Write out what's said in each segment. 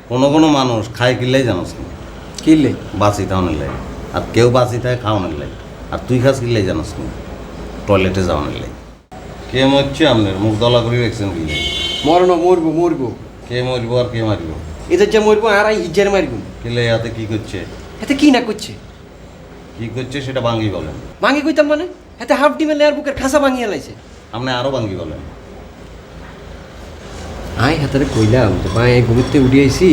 কোনো কোনো মানুষ খায় কিনলেই জানোস না, কিনলে বাঁচি খাওয়ানোর লাগে। আর কেউ বাঁচি থাকে খাওয়ানোর লাগে। আর তুই খাস কিনলেই জানোস না, টয়লেটে যাওয়ানোর লাগে। কে মরছে আপনার মুখ দলা করে রেখেছেন কিনলে? মরণ মরবো মরবো, কে মরব আর কে মারিব? এদের যে মরবো আর হিজার মারবো। কিনলে হাতে কি করছে? এতে কি না করছে? কি করছে সেটা ভাঙ্গি বলেন। ভাঙি কইতাম মানে এতে হাফ ডিমে লেয়ার বুকের খাসা ভাঙিয়ে লাইছে। আপনি আরও ভাঙ্গি বলেন। আয় হাতারে কইলাম যে ভাই ঘুমিতে উঠে আইছি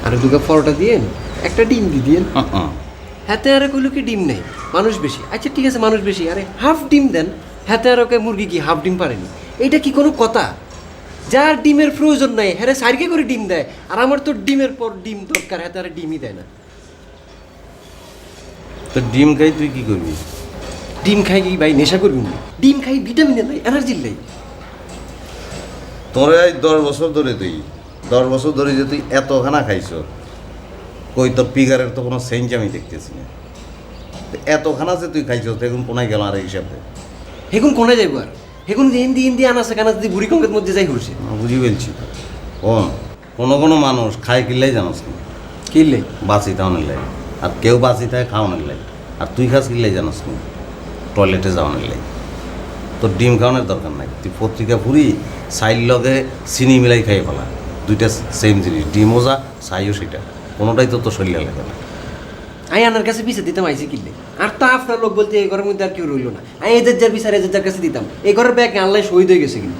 আর দুটো পরোটা দিয়েন, একটা ডিম দিয়ে দিয়েন। হাতে আরে কইলো কি ডিম নেই, মানুষ বেশি। আচ্ছা ঠিক আছে মানুষ বেশি, আরে হাফ ডিম দেন। হাতে আর ওকে মুরগি কি হাফ ডিম পারেনি? এইটা কি কোনো কথা? যার ডিমের প্রয়োজন নাই হ্যাঁ সাইডকে করে ডিম দেয়, আর আমার তো ডিমের পর ডিম দরকার, হাতে আর ডিমই দেয় না। তো ডিম খাই তুই কি করবি? ডিম খাই কি ভাই নেশা করবি না? ডিম খাই ভিটামিনের নাই, এনার্জির নাই। তোর এই 10 বছর ধরে যে তুই এত খানা খাইছ, কই তোর পিগারের তো কোনো চেঞ্জ আমি দেখতেছি না। তো এত খানা যে তুই খাইছ এখন কোনায় গেল আর হিসাবে? হেগুন কোনে যাইব আর? হেগুন হিন্দি হিন্দি আনাসে কানাস দিয়ে বুড়ি কঙ্কের মধ্যে যাই ঘুরছে। বুঝি বলছি তো। কোনো কোনো মানুষ খায় কিনলেই জানোস না, কিনলে বাঁচি খাওয়ানোর লাগে। আর কেউ বাঁচি থাকে খাওয়ানোর লাগে। আর তুই খাস কিনলেই জানোস না, টয়লেটে যাওয়ানোর লাগে। তোর ডিম খাওয়ানোর দরকার নাই। তুই পত্রিকা পুরি সাইল লগে চিনি মিলাই খাই ফেলা, দুইটা সেম জিনিস। ডিমও যা সাইও সেটা, কোনোটাই তো তোর শরীরে লাগে না। আমি আনার কাছে পিছিয়ে দিতাম আইসি কিনলে। আর তা আপনার লোক বলতে এই ঘরের মধ্যে আর কেউ রইল না। আমি এদের যার বিচার এদের যার কাছে দিতাম। এই ঘরের ব্যাগ আনলাই শহীদ হয়ে গেছে কিন্তু।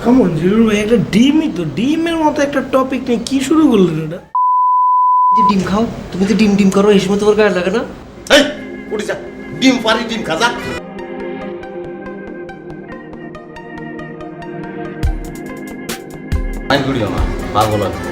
কেমন জিরুর ভাই, একটা ডিমই তো, ডিমের মতো একটা টপিক নিয়ে কি শুরু করলেন এটা? যে ডিম খাও, তুমি তো ডিম ডিম করো, এই সময় তোমার গায়ে লাগে না? এই উঠে যা, ডিম পারি ডিম খা যা। আইন করিও না, পাগল আছে।